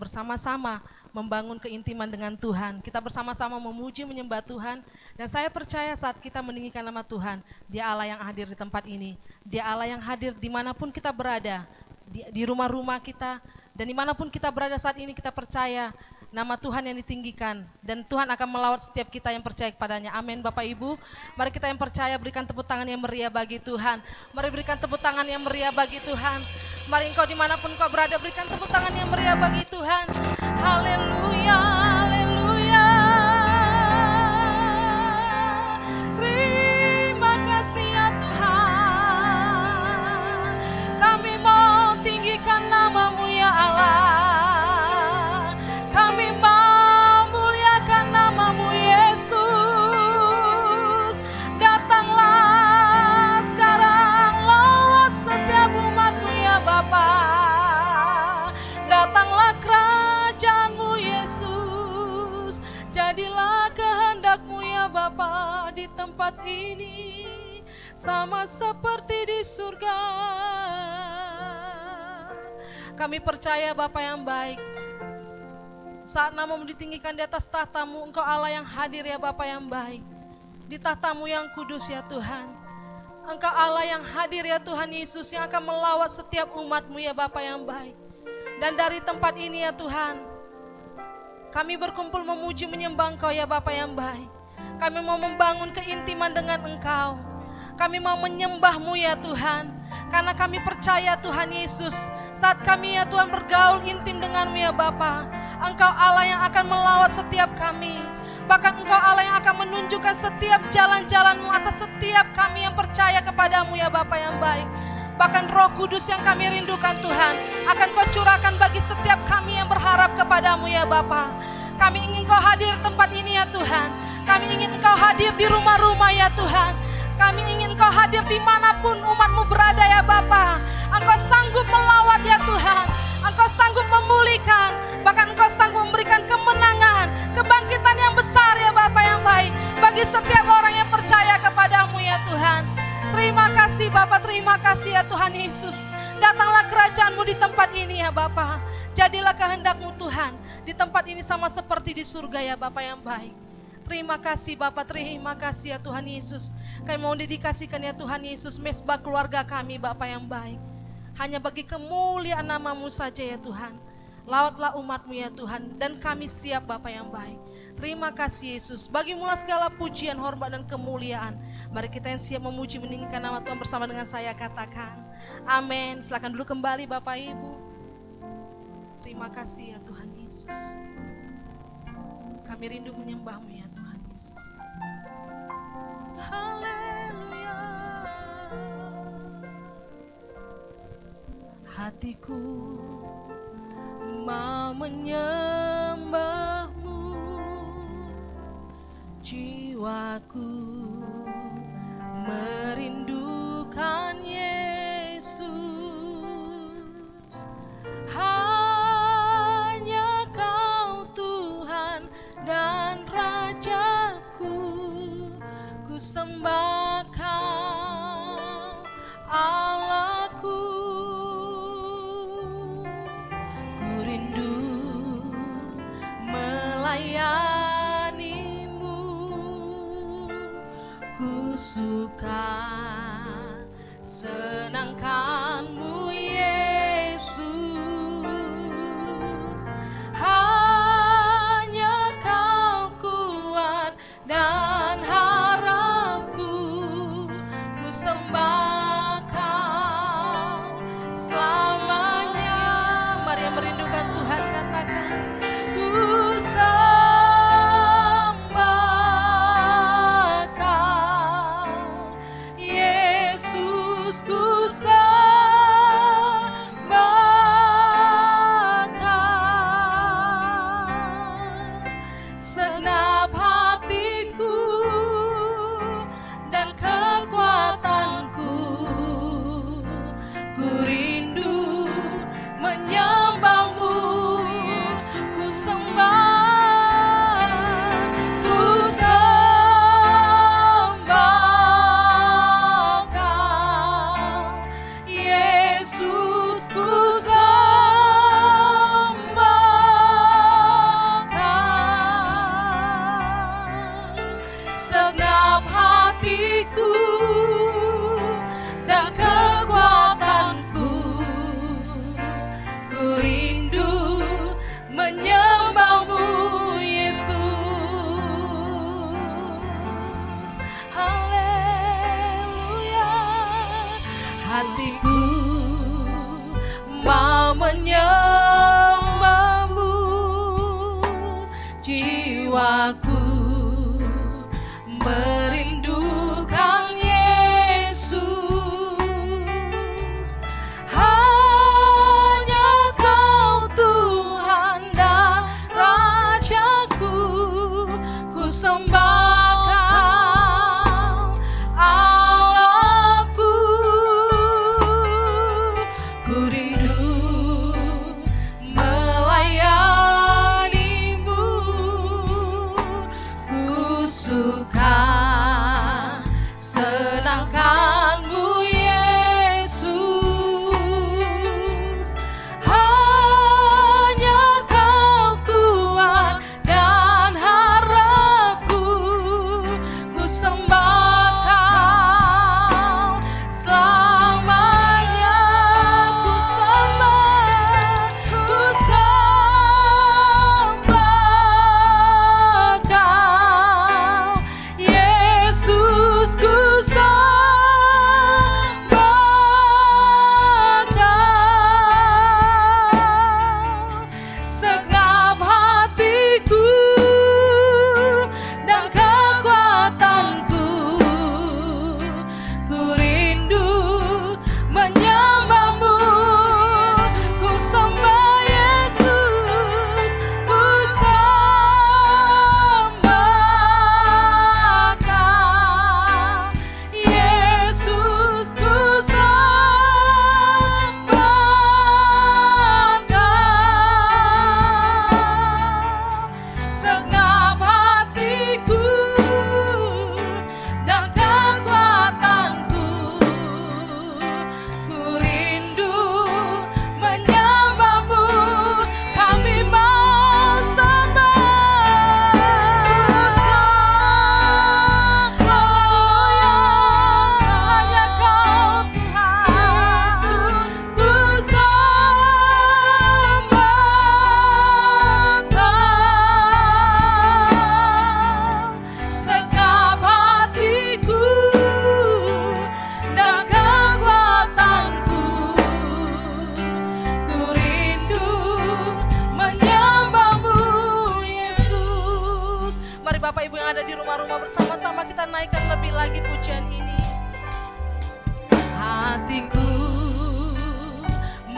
bersama-sama membangun keintiman dengan Tuhan. Kita bersama-sama memuji, menyembah Tuhan. Dan saya percaya saat kita meninggikan nama Tuhan, Dia Allah yang hadir di tempat ini. Dia Allah yang hadir dimanapun kita berada, di rumah-rumah kita, dan dimanapun kita berada saat ini. Kita percaya nama Tuhan yang ditinggikan, dan Tuhan akan melawat setiap kita yang percaya kepadanya. Amin Bapak Ibu. Mari kita yang percaya berikan tepuk tangan yang meriah bagi Tuhan. Mari berikan tepuk tangan yang meriah bagi Tuhan. Mari engkau dimanapun kau berada berikan tepuk tangan yang meriah bagi Tuhan. Haleluya, haleluya. Terima kasih ya Tuhan. Kami mau tinggikan nama-Mu ya Allah. Kami memuliakan nama-Mu Yesus. Datanglah sekarang lawat setiap umat-Mu ya Bapa. Datanglah kerajaan-Mu Yesus. Jadilah kehendak-Mu ya Bapa di tempat ini, sama seperti di surga. Kami percaya Bapa yang baik, saat nama-Mu ditinggikan di atas tahta-Mu, Engkau Allah yang hadir ya Bapa yang baik. Di tahta-Mu yang kudus ya Tuhan. Engkau Allah yang hadir ya Tuhan Yesus, yang akan melawat setiap umat-Mu ya Bapa yang baik. Dan dari tempat ini ya Tuhan, kami berkumpul memuji menyembah Engkau ya Bapa yang baik. Kami mau membangun keintiman dengan Engkau. Kami mau menyembah-Mu ya Tuhan. Karena kami percaya Tuhan Yesus, saat kami ya Tuhan bergaul intim dengan-Mu ya Bapa, Engkau Allah yang akan melawat setiap kami. Bahkan Engkau Allah yang akan menunjukkan setiap jalan-jalan-Mu atas setiap kami yang percaya kepada-Mu ya Bapa yang baik. Bahkan Roh Kudus yang kami rindukan Tuhan, akan Kau curahkan bagi setiap kami yang berharap kepada-Mu ya Bapa. Kami ingin Kau hadir di tempat ini ya Tuhan. Kami ingin Engkau hadir di rumah-rumah ya Tuhan. Kami ingin Engkau hadir dimanapun umat-Mu berada ya Bapa. Engkau sanggup melawat ya Tuhan. Engkau sanggup memulihkan. Bahkan Engkau sanggup memberikan kemenangan, kebangkitan yang besar ya Bapa yang baik, bagi setiap orang yang percaya kepada-Mu ya Tuhan. Terima kasih Bapa, terima kasih ya Tuhan Yesus. Datanglah kerajaan-Mu di tempat ini ya Bapa. Jadilah kehendak-Mu Tuhan di tempat ini sama seperti di surga ya Bapa yang baik. Terima kasih Bapa, terima kasih ya Tuhan Yesus. Kami mau dedikasikan ya Tuhan Yesus mesbah keluarga kami Bapa yang baik. Hanya bagi kemuliaan nama-Mu saja ya Tuhan. Lawatlah umat-Mu ya Tuhan, dan kami siap Bapa yang baik. Terima kasih Yesus. Bagimu-lah segala pujian, hormat dan kemuliaan. Mari kita yang siap memuji meninggikan nama Tuhan bersama dengan saya katakan amin. Silakan dulu kembali Bapak Ibu. Terima kasih ya Tuhan Yesus. Kami rindu menyembah-Mu ya Tuhan Yesus. Haleluya. Hatiku mau menyembah-Mu, jiwaku merindukan Yesus. Hanya Kau Tuhan dan Rajaku, ku sembah Kau Allahku. Ku rindu melayani-Mu, ku suka senangkan-Mu Yesus. Hanya Kau kuat dan harapku, ku sembah Kau selamanya. Mari yang merindukan Tuhan katakan ku sembah Kau Yesus, ku sembah Bapak Ibu yang ada di rumah-rumah, bersama-sama kita naikkan lebih lagi pujian ini. Hatiku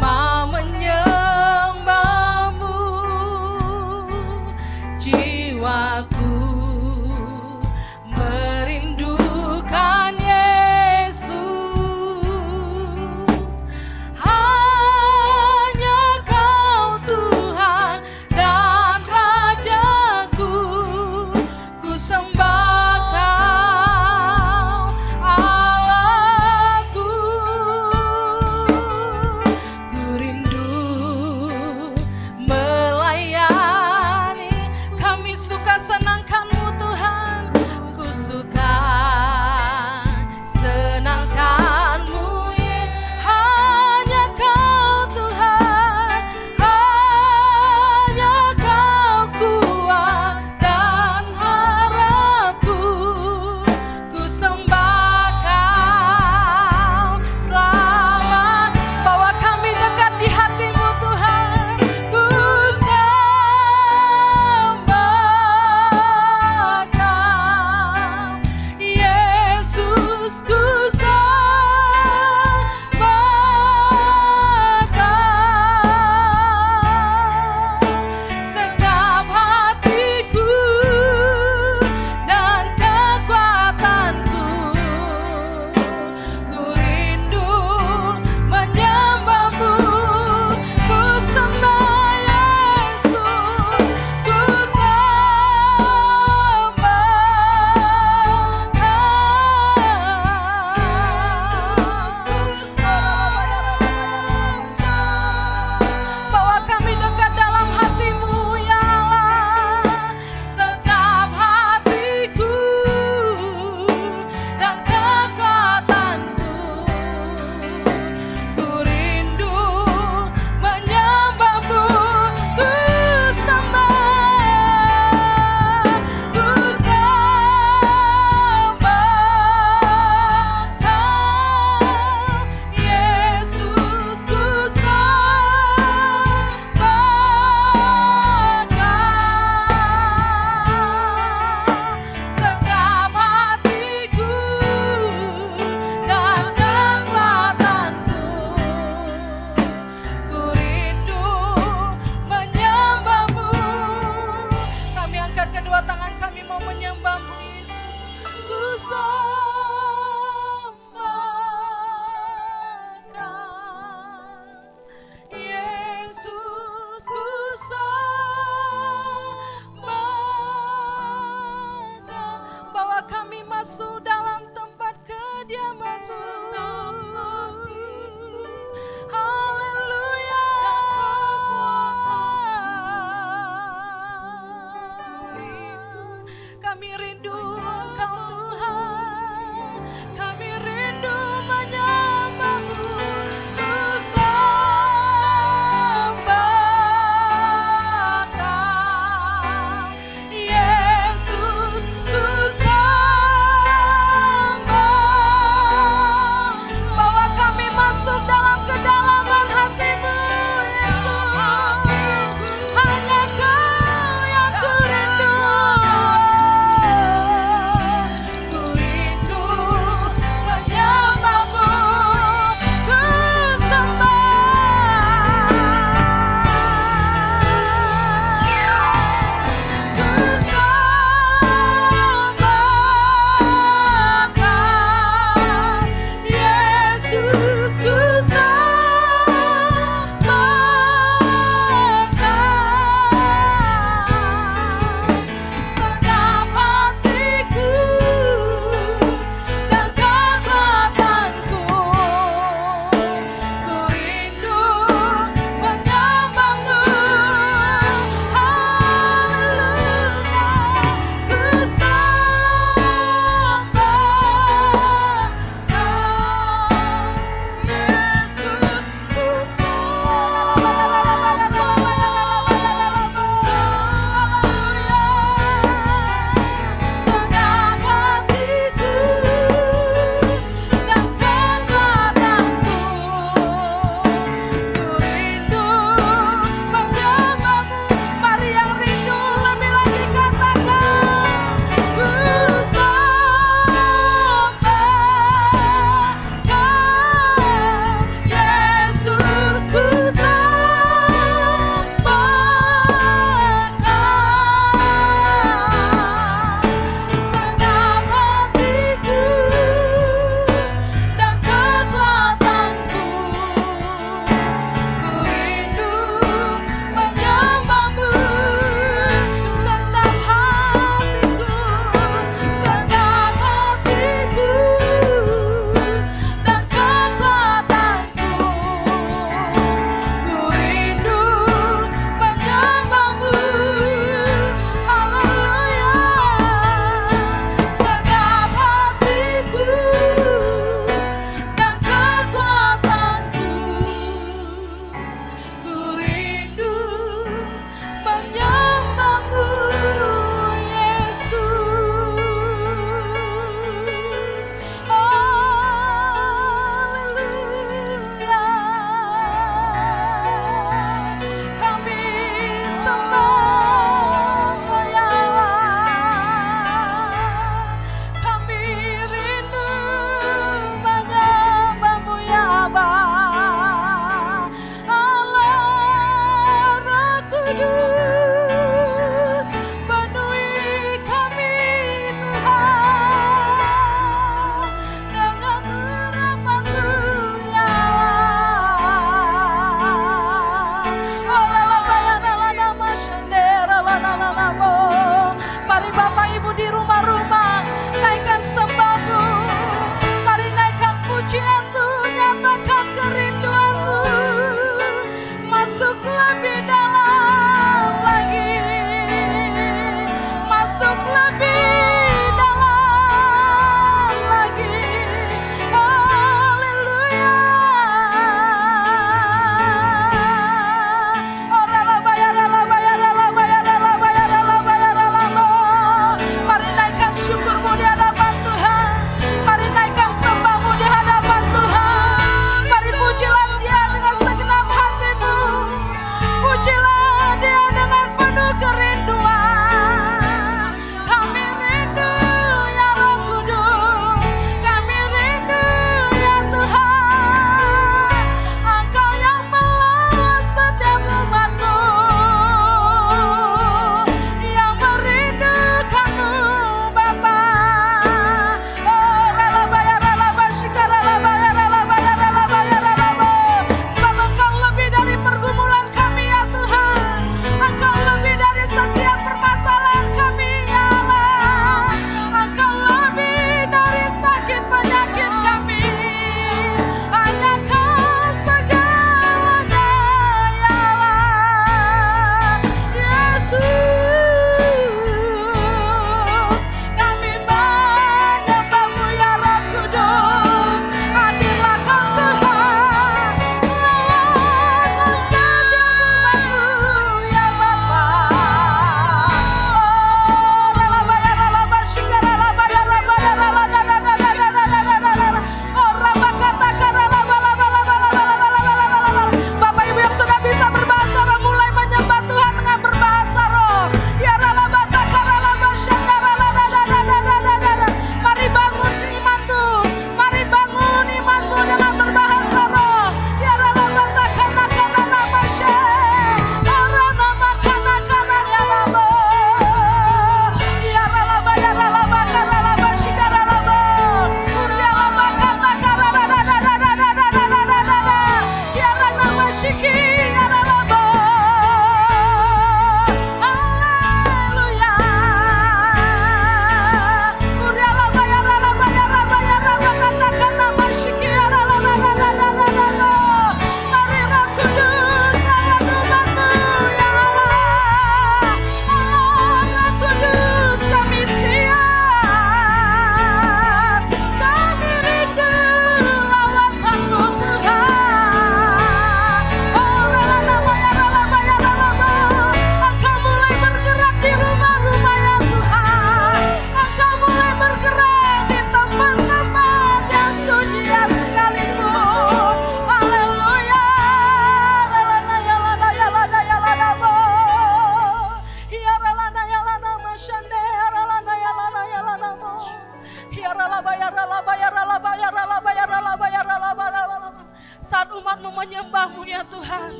mau menyembahmu, jiwaku merindukan Yesus. Hanya Kau Tuhan dan Rajaku, ku sembah Kau Allahku. Ku rindu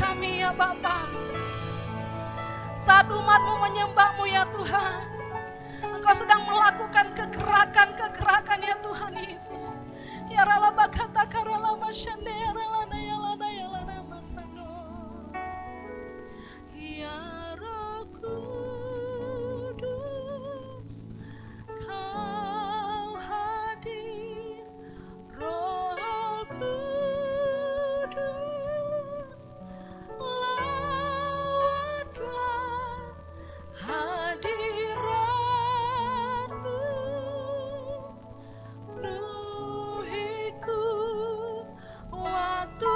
kami ya Bapa. Saat umat-Mu menyembah-Mu ya Tuhan, Engkau sedang melakukan kegerakan ya Tuhan Yesus. Ya rala bakata karala masyande ya rala ya lana masano. Ya Roh Kudus, Kau hadir. Roh Kudus, lawatlah hadirat-Mu. Penuhiku waktu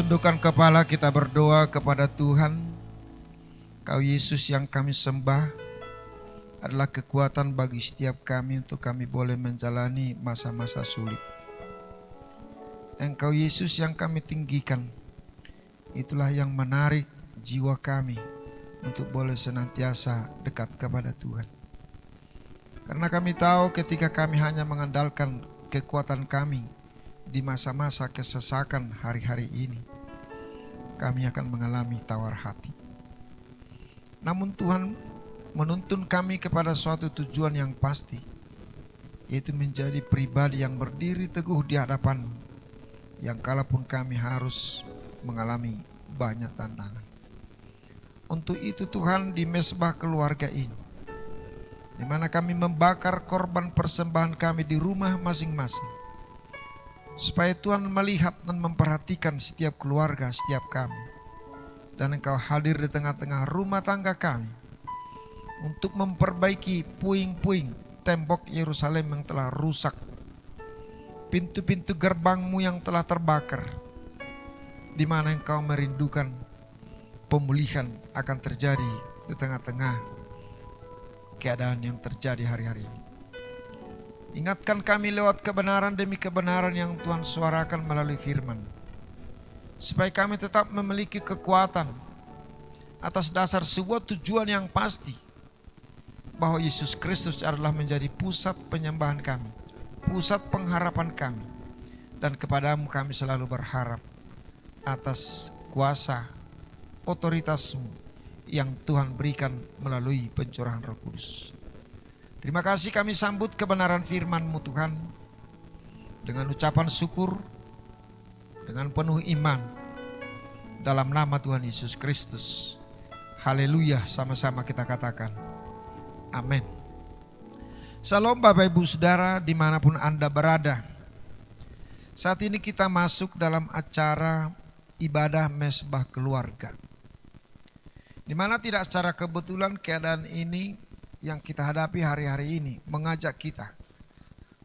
tundukkan kepala, kita berdoa kepada Tuhan. Kau Yesus yang kami sembah adalah kekuatan bagi setiap kami untuk kami boleh menjalani masa-masa sulit. Engkau Yesus yang kami tinggikan, itulah yang menarik jiwa kami untuk boleh senantiasa dekat kepada Tuhan. Karena kami tahu ketika kami hanya mengandalkan kekuatan kami di masa-masa kesesakan hari-hari ini, kami akan mengalami tawar hati. Namun Tuhan menuntun kami kepada suatu tujuan yang pasti, yaitu menjadi pribadi yang berdiri teguh di hadapan-Mu, yang kalaupun kami harus mengalami banyak tantangan. Untuk itu Tuhan, di mesbah keluarga ini, di mana kami membakar korban persembahan kami di rumah masing-masing, supaya Tuhan melihat dan memperhatikan setiap keluarga, setiap kami. Dan Engkau hadir di tengah-tengah rumah tangga kami untuk memperbaiki puing-puing tembok Yerusalem yang telah rusak, pintu-pintu gerbang-Mu yang telah terbakar, di mana Engkau merindukan pemulihan akan terjadi di tengah-tengah keadaan yang terjadi hari-hari ini. Ingatkan kami lewat kebenaran demi kebenaran yang Tuhan suarakan melalui firman, supaya kami tetap memiliki kekuatan atas dasar sebuah tujuan yang pasti, bahwa Yesus Kristus adalah menjadi pusat penyembahan kami, pusat pengharapan kami, dan kepadamu kami selalu berharap atas kuasa otoritas-Mu yang Tuhan berikan melalui pencurahan Roh Kudus. Terima kasih kami sambut kebenaran firman-Mu Tuhan dengan ucapan syukur, dengan penuh iman, dalam nama Tuhan Yesus Kristus. Haleluya, sama-sama kita katakan amin. Salam Bapak Ibu Saudara dimanapun Anda berada. Saat ini kita masuk dalam acara ibadah mesbah keluarga, di mana tidak secara kebetulan keadaan ini yang kita hadapi hari-hari ini mengajak kita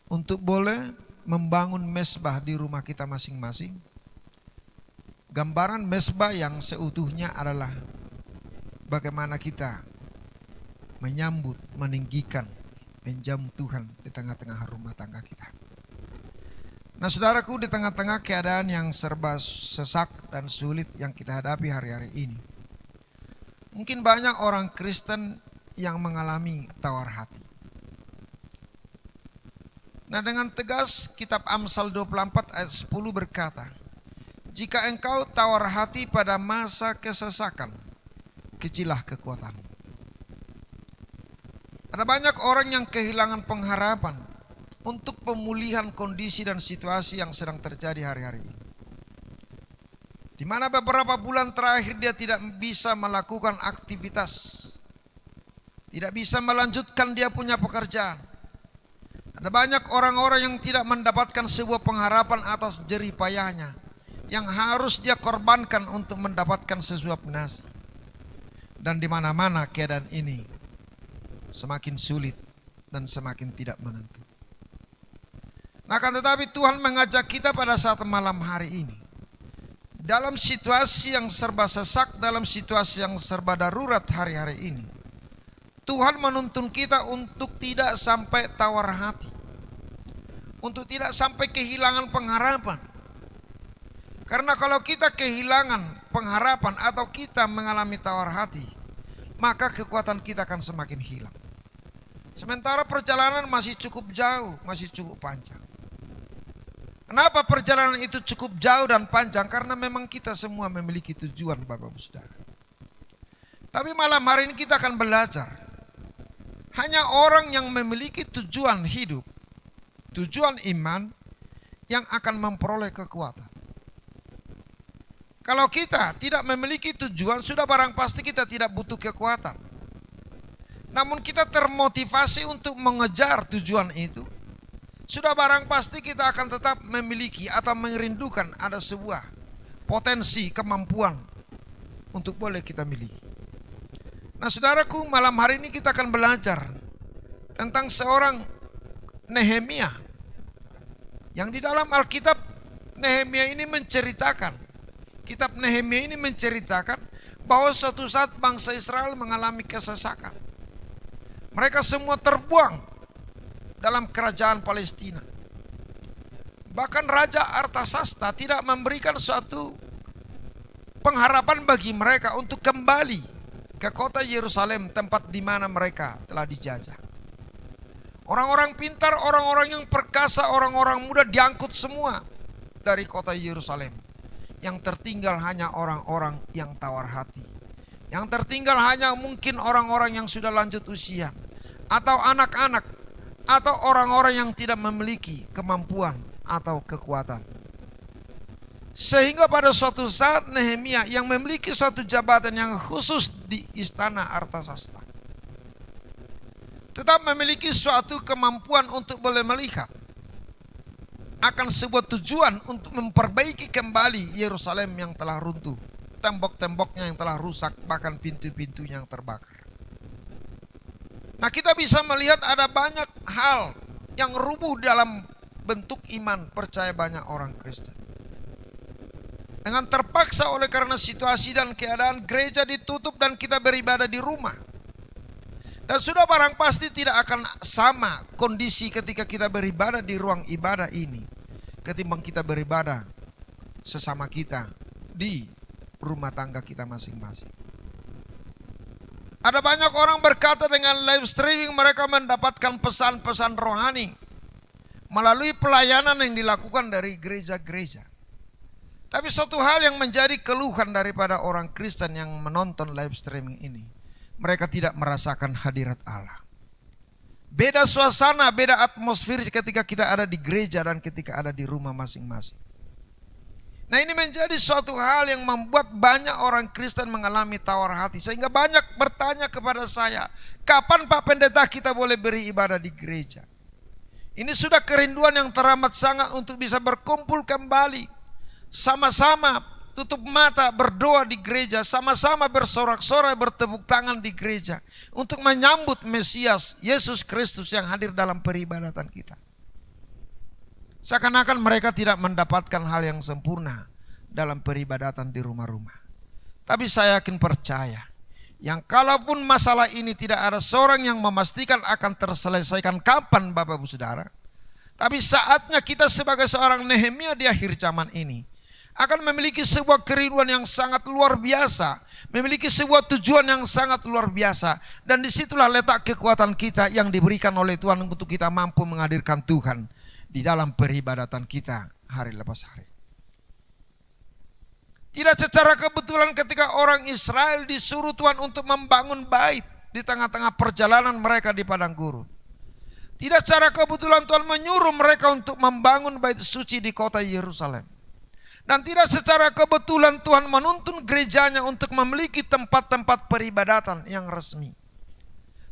untuk boleh membangun mesbah di rumah kita masing-masing. Gambaran mesbah yang seutuhnya adalah bagaimana kita menyambut, meninggikan, menjamu Tuhan di tengah-tengah rumah tangga kita. Nah saudaraku, di tengah-tengah keadaan yang serba sesak dan sulit yang kita hadapi hari-hari ini, mungkin banyak orang Kristen yang mengalami tawar hati. Nah dengan tegas kitab Amsal 24 ayat 10 berkata, jika engkau tawar hati pada masa kesesakan, kecillah kekuatanmu. Ada banyak orang yang kehilangan pengharapan untuk pemulihan kondisi dan situasi yang sedang terjadi hari-hari ini, di mana beberapa bulan terakhir dia tidak bisa melakukan aktivitas, tidak bisa melanjutkan dia punya pekerjaan. Ada banyak orang-orang yang tidak mendapatkan sebuah pengharapan atas jerih payahnya yang harus dia korbankan untuk mendapatkan sesuap nasi. Dan di mana-mana keadaan ini semakin sulit dan semakin tidak menentu. Nah, akan tetapi Tuhan mengajak kita pada saat malam hari ini, dalam situasi yang serba sesak, dalam situasi yang serba darurat hari-hari ini, Tuhan menuntun kita untuk tidak sampai tawar hati, untuk tidak sampai kehilangan pengharapan. Karena kalau kita kehilangan pengharapan atau kita mengalami tawar hati, maka kekuatan kita akan semakin hilang. Sementara perjalanan masih cukup jauh, masih cukup panjang. Kenapa perjalanan itu cukup jauh dan panjang? Karena memang kita semua memiliki tujuan, Bapak Ibu Saudara. Tapi malam hari ini kita akan belajar, hanya orang yang memiliki tujuan hidup, tujuan iman, yang akan memperoleh kekuatan. Kalau kita tidak memiliki tujuan, sudah barang pasti kita tidak butuh kekuatan. Namun kita termotivasi untuk mengejar tujuan itu, sudah barang pasti kita akan tetap memiliki atau merindukan ada sebuah potensi, kemampuan untuk boleh kita miliki. Nah saudaraku, malam hari ini kita akan belajar tentang seorang Nehemia, yang di dalam Alkitab Nehemia ini menceritakan Kitab Nehemia ini menceritakan bahwa suatu saat bangsa Israel mengalami kesesakan. Mereka semua terbuang dalam kerajaan Palestina. Bahkan Raja Artasasta tidak memberikan suatu pengharapan bagi mereka untuk kembali ke kota Yerusalem, tempat di mana mereka telah dijajah. Orang-orang pintar, orang-orang yang perkasa, orang-orang muda diangkut semua dari kota Yerusalem. Yang tertinggal hanya orang-orang yang tawar hati. Yang tertinggal hanya mungkin orang-orang yang sudah lanjut usia, atau anak-anak, atau orang-orang yang tidak memiliki kemampuan atau kekuatan. Sehingga pada suatu saat Nehemia yang memiliki suatu jabatan yang khusus di istana Artasasta, tetap memiliki suatu kemampuan untuk boleh melihat akan sebuah tujuan untuk memperbaiki kembali Yerusalem yang telah runtuh, tembok-temboknya yang telah rusak, bahkan pintu-pintu yang terbakar. Nah, kita bisa melihat ada banyak hal yang rubuh dalam bentuk iman percaya banyak orang Kristen. Dengan terpaksa oleh karena situasi dan keadaan, gereja ditutup dan kita beribadah di rumah. Dan sudah barang pasti tidak akan sama kondisi ketika kita beribadah di ruang ibadah ini ketimbang kita beribadah sesama kita di rumah tangga kita masing-masing. Ada banyak orang berkata dengan live streaming mereka mendapatkan pesan-pesan rohani melalui pelayanan yang dilakukan dari gereja-gereja. Tapi suatu hal yang menjadi keluhan daripada orang Kristen yang menonton live streaming ini, mereka tidak merasakan hadirat Allah. Beda suasana, beda atmosfer ketika kita ada di gereja dan ketika ada di rumah masing-masing. Nah, ini menjadi suatu hal yang membuat banyak orang Kristen mengalami tawar hati. Sehingga banyak bertanya kepada saya, kapan Pak Pendeta kita boleh beribadah di gereja? Ini sudah kerinduan yang teramat sangat untuk bisa berkumpul kembali. Sama-sama tutup mata berdoa di gereja, sama-sama bersorak-sorai bertepuk tangan di gereja untuk menyambut Mesias Yesus Kristus yang hadir dalam peribadatan kita. Seakan-akan mereka tidak mendapatkan hal yang sempurna dalam peribadatan di rumah-rumah. Tapi saya yakin percaya yang kalaupun masalah ini tidak ada seorang yang memastikan akan terselesaikan kapan Bapak Ibu Saudara, tapi saatnya kita sebagai seorang Nehemia di akhir zaman ini akan memiliki sebuah kerinduan yang sangat luar biasa, memiliki sebuah tujuan yang sangat luar biasa, dan disitulah letak kekuatan kita yang diberikan oleh Tuhan untuk kita mampu menghadirkan Tuhan di dalam peribadatan kita hari lepas hari. Tidak secara kebetulan ketika orang Israel disuruh Tuhan untuk membangun bait di tengah-tengah perjalanan mereka di padang gurun. Tidak secara kebetulan Tuhan menyuruh mereka untuk membangun bait suci di kota Yerusalem. Dan tidak secara kebetulan Tuhan menuntun gerejanya untuk memiliki tempat-tempat peribadatan yang resmi.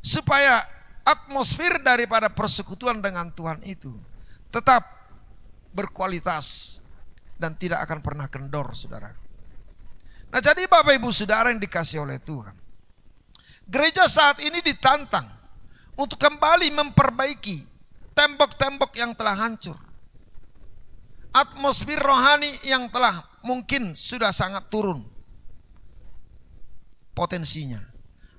Supaya atmosfer daripada persekutuan dengan Tuhan itu tetap berkualitas dan tidak akan pernah kendor, saudara. Nah, jadi Bapak Ibu Saudara yang dikasih oleh Tuhan, gereja saat ini ditantang untuk kembali memperbaiki tembok-tembok yang telah hancur. Atmosfer rohani yang telah mungkin sudah sangat turun potensinya.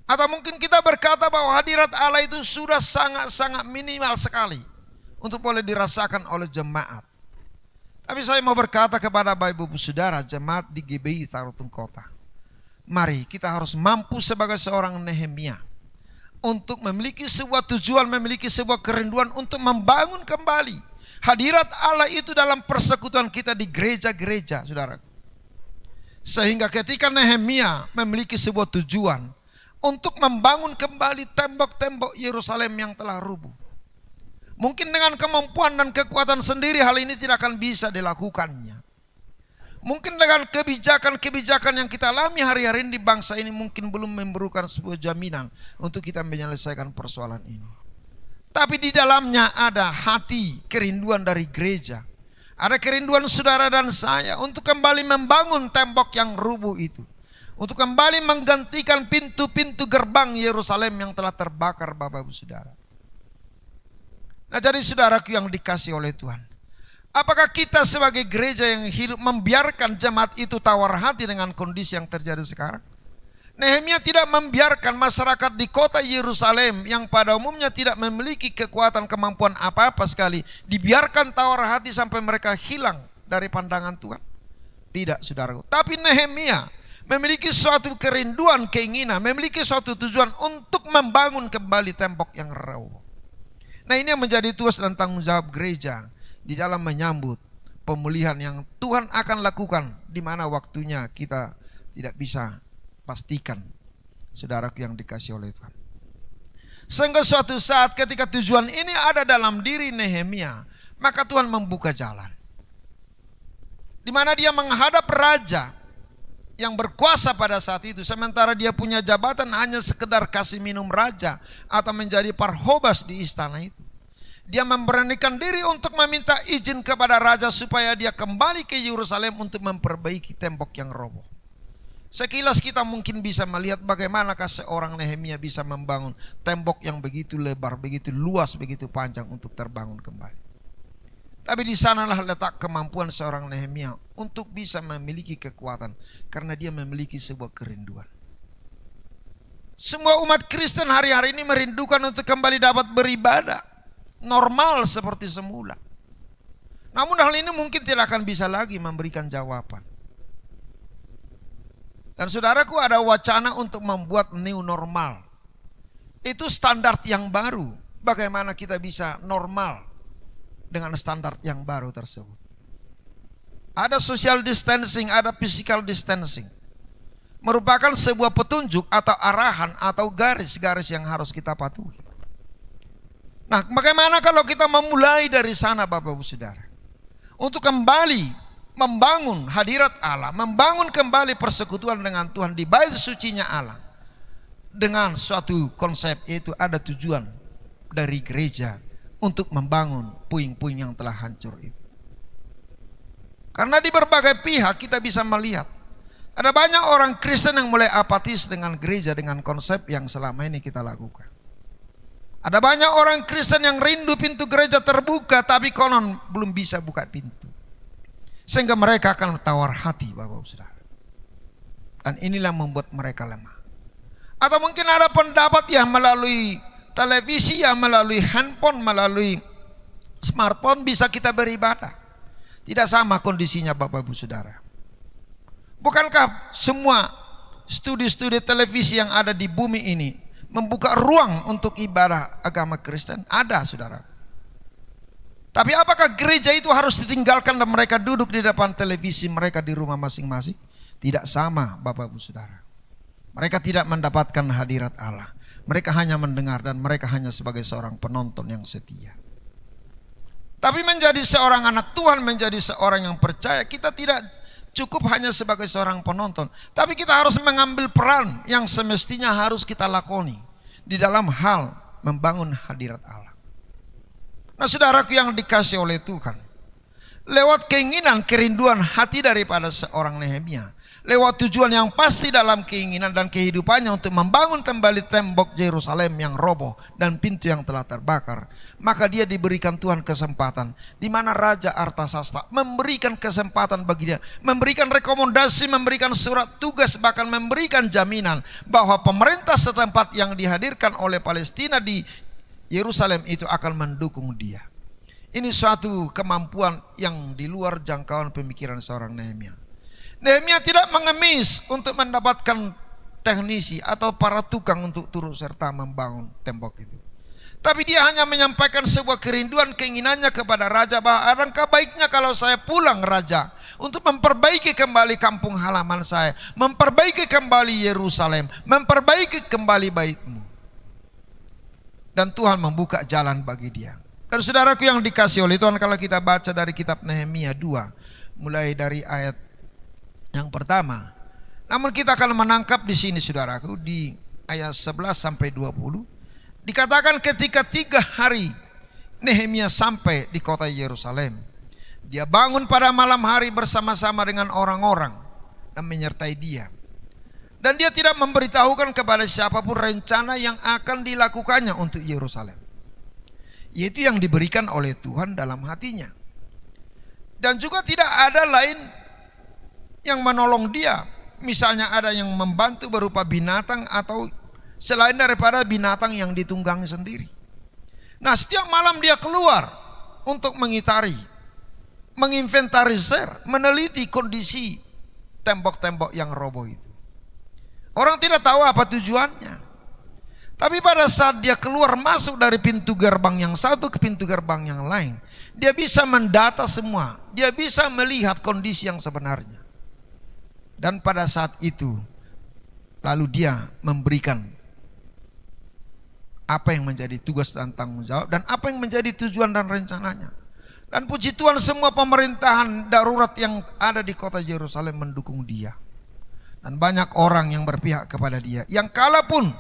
Atau mungkin kita berkata bahwa hadirat Allah itu sudah sangat-sangat minimal sekali untuk boleh dirasakan oleh jemaat. Tapi saya mau berkata kepada Bapak Ibu Saudara jemaat di GBI Tarutung Kota, mari kita harus mampu sebagai seorang Nehemia untuk memiliki sebuah tujuan, memiliki sebuah kerinduan untuk membangun kembali hadirat Allah itu dalam persekutuan kita di gereja-gereja, saudara. Sehingga ketika Nehemia memiliki sebuah tujuan untuk membangun kembali tembok-tembok Yerusalem yang telah rubuh. Mungkin dengan kemampuan dan kekuatan sendiri hal ini tidak akan bisa dilakukannya. Mungkin dengan kebijakan-kebijakan yang kita alami hari-hari ini di bangsa ini mungkin belum memberikan sebuah jaminan untuk kita menyelesaikan persoalan ini. Tapi di dalamnya ada hati kerinduan dari gereja. Ada kerinduan saudara dan saya untuk kembali membangun tembok yang rubuh itu. Untuk kembali menggantikan pintu-pintu gerbang Yerusalem yang telah terbakar Bapak Ibu Saudara. Nah, jadi saudaraku yang dikasih oleh Tuhan, Apakah kita sebagai gereja yang hidup membiarkan jemaat itu tawar hati dengan kondisi yang terjadi sekarang? Nehemia tidak membiarkan masyarakat di kota Yerusalem yang pada umumnya tidak memiliki kekuatan kemampuan apa-apa sekali, dibiarkan tawar hati sampai mereka hilang dari pandangan Tuhan. Tidak, saudaraku. Tapi Nehemia memiliki suatu kerinduan, keinginan, memiliki suatu tujuan untuk membangun kembali tembok yang roboh. Nah, ini yang menjadi tugas dan tanggung jawab gereja di dalam menyambut pemulihan yang Tuhan akan lakukan, di mana waktunya kita tidak bisa pastikan, saudaraku yang dikasih oleh Tuhan. Sehingga suatu saat ketika tujuan ini ada dalam diri Nehemia, maka Tuhan membuka jalan, di mana dia menghadap raja yang berkuasa pada saat itu, sementara dia punya jabatan hanya sekedar kasih minum raja atau menjadi parhobas di istana itu. Dia memberanikan diri untuk meminta izin kepada raja supaya dia kembali ke Yerusalem untuk memperbaiki tembok yang roboh. Sekilas kita mungkin bisa melihat bagaimanakah seorang Nehemia bisa membangun tembok yang begitu lebar, begitu luas, begitu panjang untuk terbangun kembali. Tapi di sanalah letak kemampuan seorang Nehemia untuk bisa memiliki kekuatan, karena dia memiliki sebuah kerinduan. Semua umat Kristen hari-hari ini merindukan untuk kembali dapat beribadah normal seperti semula. Namun hal ini mungkin tidak akan bisa lagi memberikan jawaban. Dan saudaraku, ada wacana untuk membuat new normal. Itu standar yang baru. Bagaimana kita bisa normal dengan standar yang baru tersebut. Ada social distancing, ada physical distancing. Merupakan sebuah petunjuk atau arahan atau garis-garis yang harus kita patuhi. Nah, bagaimana kalau kita memulai dari sana, Bapak Ibu Saudara, untuk kembali membangun hadirat Allah, membangun kembali persekutuan dengan Tuhan di bait sucinya Allah, dengan suatu konsep, yaitu ada tujuan dari gereja untuk membangun puing-puing yang telah hancur itu. Karena di berbagai pihak kita bisa melihat ada banyak orang Kristen yang mulai apatis dengan gereja, dengan konsep yang selama ini kita lakukan. Ada banyak orang Kristen yang rindu pintu gereja terbuka, tapi konon belum bisa buka pintu, sehingga mereka akan tawar hati, Bapak Saudara. Dan inilah membuat mereka lemah. Atau mungkin ada pendapat yang melalui televisi, yang melalui handphone, melalui smartphone bisa kita beribadah. Tidak sama kondisinya, Bapak Ibu Saudara. Bukankah semua studi-studi televisi yang ada di bumi ini membuka ruang untuk ibadah agama Kristen? Ada, saudara. Tapi apakah gereja itu harus ditinggalkan dan mereka duduk di depan televisi mereka di rumah masing-masing? Tidak sama, Bapak Ibu Saudara. Mereka tidak mendapatkan hadirat Allah. Mereka hanya mendengar dan mereka hanya sebagai seorang penonton yang setia. Tapi menjadi seorang anak Tuhan, menjadi seorang yang percaya, kita tidak cukup hanya sebagai seorang penonton, tapi kita harus mengambil peran yang semestinya harus kita lakoni di dalam hal membangun hadirat Allah. Nah, saudaraku yang dikasih oleh Tuhan, lewat keinginan, kerinduan hati daripada seorang Nehemia, lewat tujuan yang pasti dalam keinginan dan kehidupannya untuk membangun kembali tembok Yerusalem yang roboh dan pintu yang telah terbakar, maka dia diberikan Tuhan kesempatan, di mana Raja Artasasta memberikan kesempatan bagi dia, memberikan rekomendasi, memberikan surat tugas, bahkan memberikan jaminan bahwa pemerintah setempat yang dihadirkan oleh Palestina di Yerusalem itu akan mendukung dia. Ini suatu kemampuan yang di luar jangkauan pemikiran seorang Nehemia. Nehemia tidak mengemis untuk mendapatkan teknisi atau para tukang untuk turut serta membangun tembok itu. Tapi dia hanya menyampaikan sebuah kerinduan, keinginannya kepada raja, bahwa alangkah baiknya kalau saya pulang, raja, untuk memperbaiki kembali kampung halaman saya, memperbaiki kembali Yerusalem, memperbaiki kembali baitmu. Dan Tuhan membuka jalan bagi dia. Dan saudaraku yang dikasih oleh Tuhan, kalau kita baca dari kitab Nehemia 2, mulai dari ayat yang pertama. Namun kita akan menangkap di sini, saudaraku, di ayat 11 sampai 20. Dikatakan ketika 3 hari Nehemia sampai di kota Yerusalem, dia bangun pada malam hari bersama-sama dengan orang-orang dan menyertai dia. Dan dia tidak memberitahukan kepada siapapun rencana yang akan dilakukannya untuk Yerusalem, yaitu yang diberikan oleh Tuhan dalam hatinya. Dan juga tidak ada lain yang menolong dia. Misalnya ada yang membantu berupa binatang atau selain daripada binatang yang ditunggangi sendiri. Nah, setiap malam dia keluar untuk mengitari, menginventarisir, meneliti kondisi tembok-tembok yang roboh itu. Orang tidak tahu apa tujuannya. Tapi pada saat dia keluar masuk dari pintu gerbang yang satu ke pintu gerbang yang lain, dia bisa mendata semua. Dia bisa melihat kondisi yang sebenarnya. Dan pada saat itu, lalu dia memberikan apa yang menjadi tugas dan tanggung jawab, dan apa yang menjadi tujuan dan rencananya. Dan puji Tuhan, semua pemerintahan darurat yang ada di kota Yerusalem mendukung dia. Dan banyak orang yang berpihak kepada dia. Yang kalaupun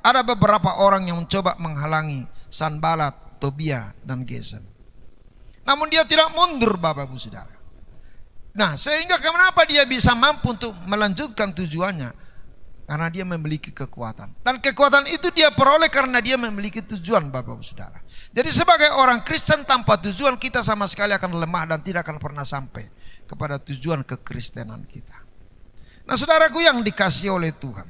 ada beberapa orang yang mencoba menghalangi Sanbalat, Tobia, dan Gesem. Namun dia tidak mundur, Bapak Ibu Saudara. Nah, sehingga kenapa dia bisa mampu untuk melanjutkan tujuannya? Karena dia memiliki kekuatan. Dan kekuatan itu dia peroleh karena dia memiliki tujuan, Bapak Ibu Saudara. Jadi sebagai orang Kristen tanpa tujuan, kita sama sekali akan lemah dan tidak akan pernah sampai kepada tujuan kekristenan kita. Nah, saudaraku yang dikasihi oleh Tuhan,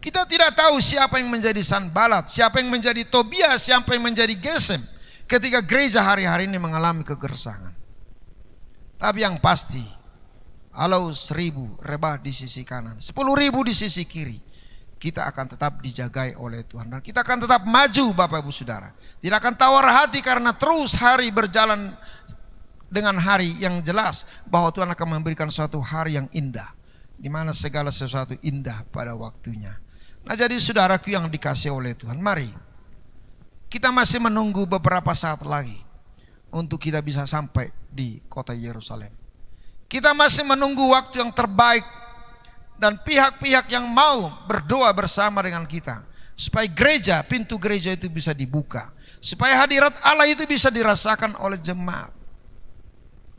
kita tidak tahu siapa yang menjadi Sanbalat, siapa yang menjadi Tobia, siapa yang menjadi Gesem ketika gereja hari-hari ini mengalami kegersangan. Tapi yang pasti, kalau 1.000 rebah di sisi kanan, 10.000 di sisi kiri, kita akan tetap dijagai oleh Tuhan. Dan kita akan tetap maju, Bapak Ibu Saudara. Tidak akan tawar hati karena terus hari berjalan dengan hari yang jelas bahwa Tuhan akan memberikan suatu hari yang indah, di mana segala sesuatu indah pada waktunya. Nah, jadi saudaraku yang dikasihi oleh Tuhan, mari kita masih menunggu beberapa saat lagi untuk kita bisa sampai di kota Yerusalem. Kita masih menunggu waktu yang terbaik dan pihak-pihak yang mau berdoa bersama dengan kita supaya gereja, pintu gereja itu bisa dibuka, supaya hadirat Allah itu bisa dirasakan oleh jemaat.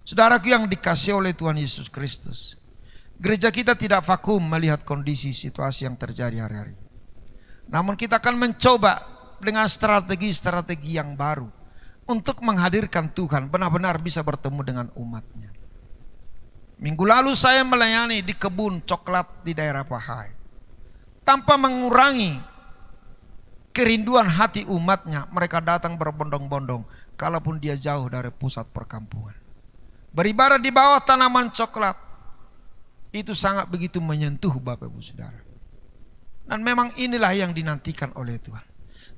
Saudaraku yang dikasihi oleh Tuhan Yesus Kristus, gereja kita tidak vakum melihat kondisi situasi yang terjadi hari-hari. Namun kita akan mencoba dengan strategi-strategi yang baru untuk menghadirkan Tuhan benar-benar bisa bertemu dengan umatnya. Minggu lalu saya melayani di kebun coklat di daerah Pahai. Tanpa mengurangi kerinduan hati umatnya, mereka datang berbondong-bondong kalaupun dia jauh dari pusat perkampungan. Beribadah di bawah tanaman coklat, itu sangat begitu menyentuh Bapak Ibu Saudara. Dan memang inilah yang dinantikan oleh Tuhan.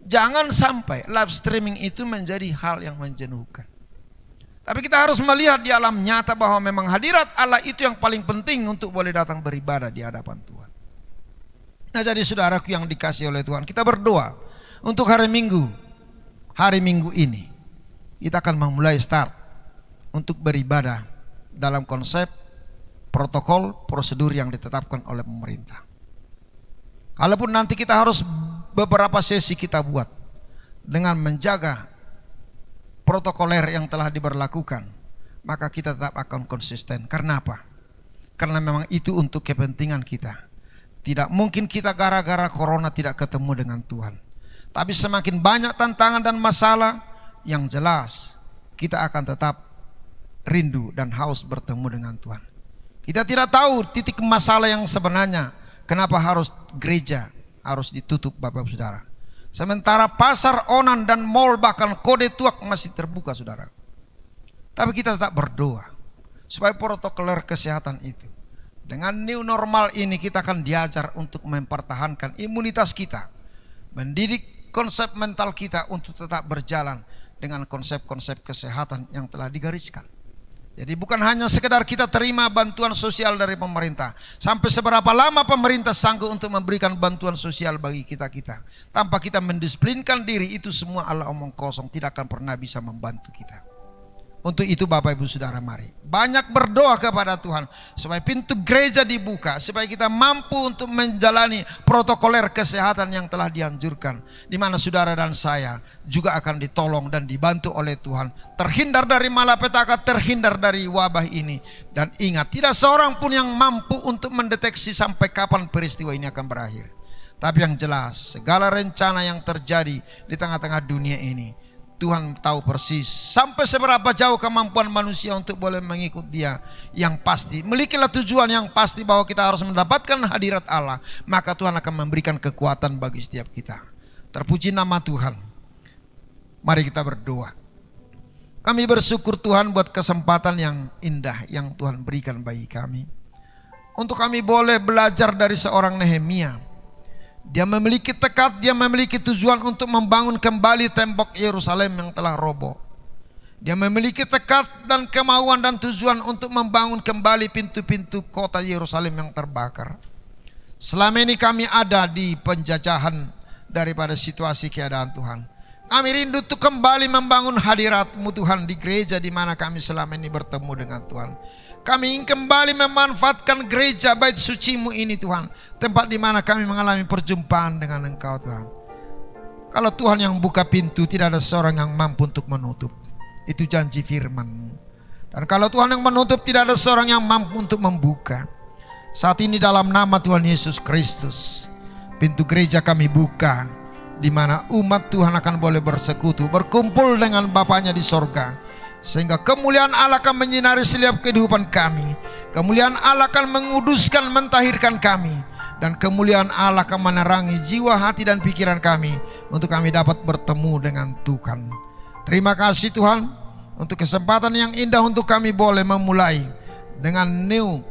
Jangan sampai live streaming itu menjadi hal yang menjenuhkan. Tapi kita harus melihat di alam nyata bahwa memang hadirat Allah itu yang paling penting untuk boleh datang beribadah di hadapan Tuhan. Nah, jadi saudaraku yang dikasihi oleh Tuhan, kita berdoa untuk hari Minggu. Hari Minggu ini kita akan memulai start untuk beribadah dalam konsep protokol prosedur yang ditetapkan oleh pemerintah. Kalaupun nanti kita harus beberapa sesi kita buat dengan menjaga protokoler yang telah diberlakukan, maka kita tetap akan konsisten. Karena apa? Karena memang itu untuk kepentingan kita. Tidak mungkin kita gara-gara corona tidak ketemu dengan Tuhan. Tapi semakin banyak tantangan dan masalah, yang jelas kita akan tetap rindu dan haus bertemu dengan Tuhan. Kita tidak tahu titik masalah yang sebenarnya. Kenapa harus gereja harus ditutup, Bapak Saudara? Sementara pasar onan dan mall bahkan kode tuak masih terbuka, saudara. Tapi kita tetap berdoa supaya protokoler kesehatan itu, dengan new normal ini kita akan diajar untuk mempertahankan imunitas kita, mendidik konsep mental kita untuk tetap berjalan dengan konsep-konsep kesehatan yang telah digariskan. Jadi bukan hanya sekedar kita terima bantuan sosial dari pemerintah. Sampai seberapa lama pemerintah sanggup untuk memberikan bantuan sosial bagi kita-kita. Tanpa kita mendisiplinkan diri, itu semua Allah omong kosong, tidak akan pernah bisa membantu kita. Untuk itu Bapak Ibu Saudara, mari banyak berdoa kepada Tuhan supaya pintu gereja dibuka, supaya kita mampu untuk menjalani protokoler kesehatan yang telah dianjurkan, di mana saudara dan saya juga akan ditolong dan dibantu oleh Tuhan, terhindar dari malapetaka, terhindar dari wabah ini. Dan ingat, tidak seorang pun yang mampu untuk mendeteksi sampai kapan peristiwa ini akan berakhir. Tapi yang jelas, segala rencana yang terjadi di tengah-tengah dunia ini, Tuhan tahu persis sampai seberapa jauh kemampuan manusia untuk boleh mengikut Dia. Yang pasti, milikilah tujuan yang pasti bahwa kita harus mendapatkan hadirat Allah. Maka Tuhan akan memberikan kekuatan bagi setiap kita. Terpuji nama Tuhan. Mari kita berdoa. Kami bersyukur Tuhan buat kesempatan yang indah yang Tuhan berikan bagi kami. Untuk kami boleh belajar dari seorang Nehemia. Dia memiliki tekad, dia memiliki tujuan untuk membangun kembali tembok Yerusalem yang telah roboh. Dia memiliki tekad dan kemauan dan tujuan untuk membangun kembali pintu-pintu kota Yerusalem yang terbakar. Selama ini kami ada di penjajahan daripada situasi keadaan Tuhan. Kami rindu untuk kembali membangun hadirat-Mu Tuhan di gereja di mana kami selama ini bertemu dengan Tuhan. Kami ingin kembali memanfaatkan gereja bait suci-Mu ini Tuhan. Tempat di mana kami mengalami perjumpaan dengan Engkau Tuhan. Kalau Tuhan yang buka pintu, tidak ada seorang yang mampu untuk menutup. Itu janji firman-Mu. Dan kalau Tuhan yang menutup, tidak ada seorang yang mampu untuk membuka. Saat ini dalam nama Tuhan Yesus Kristus, pintu gereja kami buka. Di mana umat Tuhan akan boleh bersekutu, berkumpul dengan Bapaknya di sorga. Sehingga kemuliaan Allah akan menyinari setiap kehidupan kami. Kemuliaan Allah akan menguduskan, mentahirkan kami. Dan kemuliaan Allah akan menerangi jiwa, hati dan pikiran kami. Untuk kami dapat bertemu dengan Tuhan. Terima kasih Tuhan untuk kesempatan yang indah untuk kami boleh memulai dengan new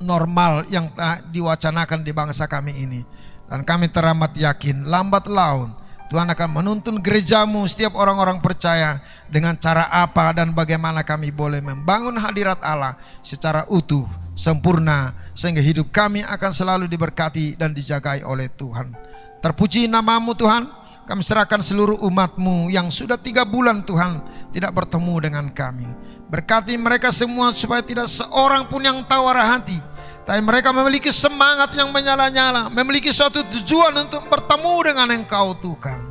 normal yang diwacanakan di bangsa kami ini. Dan kami teramat yakin lambat laun Tuhan akan menuntun gereja-Mu, setiap orang-orang percaya dengan cara apa dan bagaimana kami boleh membangun hadirat Allah secara utuh, sempurna, sehingga hidup kami akan selalu diberkati dan dijagai oleh Tuhan. Terpuji nama-Mu Tuhan. Kami serahkan seluruh umat-Mu yang sudah 3 bulan Tuhan tidak bertemu dengan kami. Berkati mereka semua supaya tidak seorang pun yang tawar hati, tapi mereka memiliki semangat yang menyala-nyala, memiliki suatu tujuan untuk bertemu dengan Engkau Tuhan.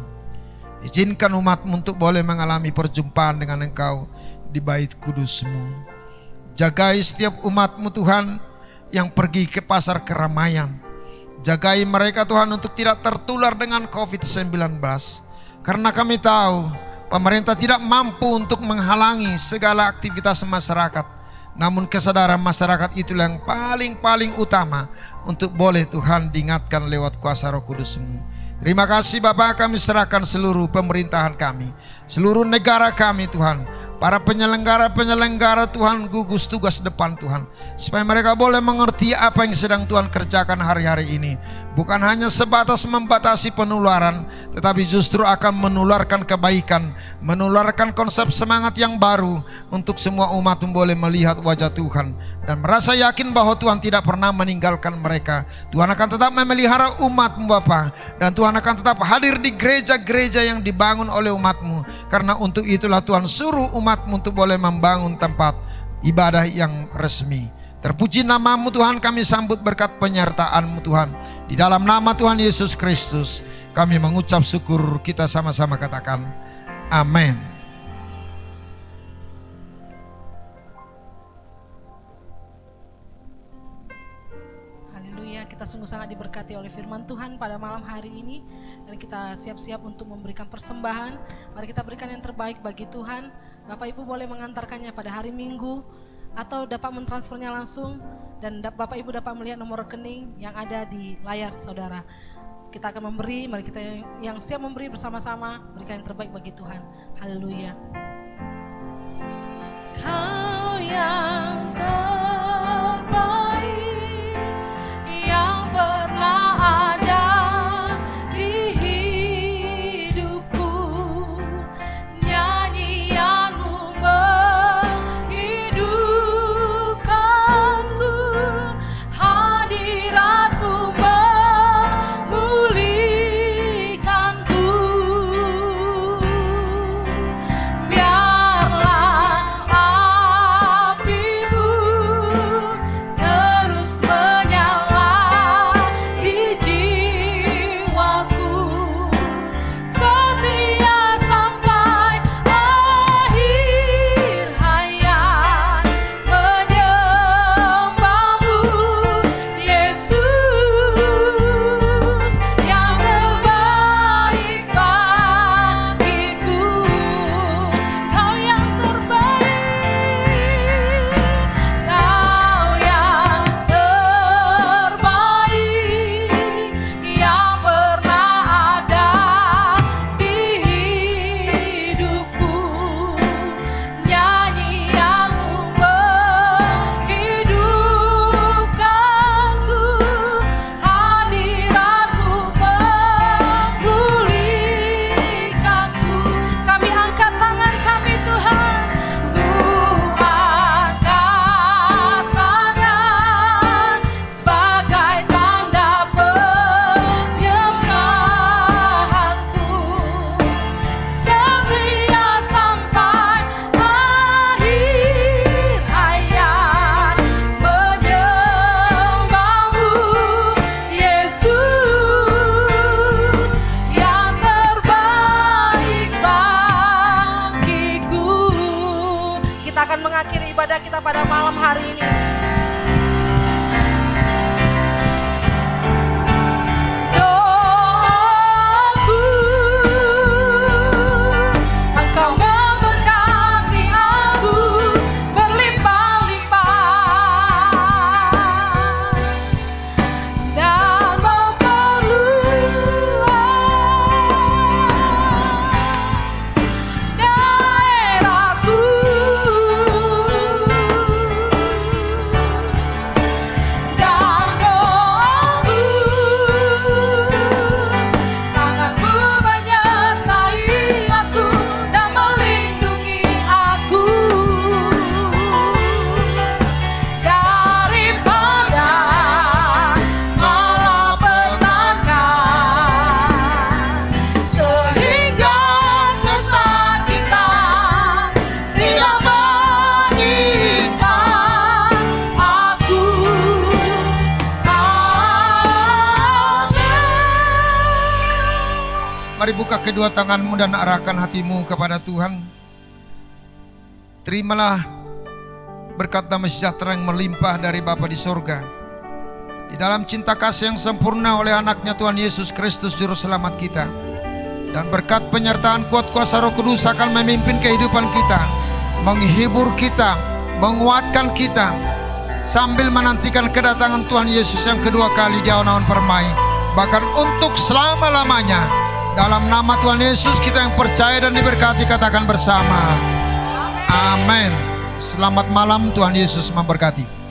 Izinkan umat-Mu untuk boleh mengalami perjumpaan dengan Engkau di bait kudus-Mu. Jagai setiap umat-Mu Tuhan yang pergi ke pasar keramaian. Jagai mereka Tuhan untuk tidak tertular dengan COVID-19. Karena kami tahu pemerintah tidak mampu untuk menghalangi segala aktivitas masyarakat. Namun kesadaran masyarakat itulah yang paling utama untuk boleh Tuhan diingatkan lewat kuasa Roh Kudus-Mu. Terima kasih Bapak, kami serahkan seluruh pemerintahan kami, seluruh negara kami Tuhan. Para penyelenggara Tuhan, gugus tugas depan Tuhan, supaya mereka boleh mengerti apa yang sedang Tuhan kerjakan hari-hari ini. Bukan hanya sebatas membatasi penularan, tetapi justru akan menularkan kebaikan, menularkan konsep semangat yang baru untuk semua umat boleh melihat wajah Tuhan dan merasa yakin bahwa Tuhan tidak pernah meninggalkan mereka. Tuhan akan tetap memelihara umat-Mu Bapa, dan Tuhan akan tetap hadir di gereja-gereja yang dibangun oleh umat-Mu. Karena untuk itulah Tuhan suruh umat-Mu untuk boleh membangun tempat ibadah yang resmi. Terpuji nama-Mu Tuhan, kami sambut berkat penyertaan-Mu Tuhan. Di dalam nama Tuhan Yesus Kristus kami mengucap syukur, kita sama-sama katakan amin. Haleluya, kita sungguh sangat diberkati oleh firman Tuhan pada malam hari ini. Dan kita siap-siap untuk memberikan persembahan. Mari kita berikan yang terbaik bagi Tuhan. Bapak Ibu boleh mengantarkannya pada hari Minggu atau dapat mentransfernya langsung, dan Bapak Ibu dapat melihat nomor rekening yang ada di layar saudara. Kita akan memberi, mari kita yang siap memberi bersama-sama berikan yang terbaik bagi Tuhan. Haleluya. Kau yang terbaik yang pernah ada di hidupku, nyanyianmu menghidupkanku, hadiratmu memulihkanku. Biarlah apimu terus menyala di jiwaku, setia sampai akhir hayat, menyembahmu Yesus. malam hari ini. Doaku, Engkau memberkati aku berlimpah-limpah dan memperluas daerahku. Dan doaku, tanganmu menyertai aku dan melindungi aku daripada malapetaka, sehingga kesakitan tidak menimpa aku. Mari buka kedua tanganmu dan arahkan hatimu kepada Tuhan. Terimalah berkat damai sejahtera yang melimpah dari Bapa di sorga, di dalam cinta kasih yang sempurna oleh anaknya Tuhan Yesus Kristus Juru Selamat kita. Dan berkat penyertaan kuat kuasa Roh Kudus akan memimpin kehidupan kita, menghibur kita, menguatkan kita, sambil menantikan kedatangan Tuhan Yesus yang kedua kali di awan-awan permai, bahkan untuk selama-lamanya. Dalam nama Tuhan Yesus kita yang percaya dan diberkati katakan bersama, amin. Selamat malam, Tuhan Yesus memberkati.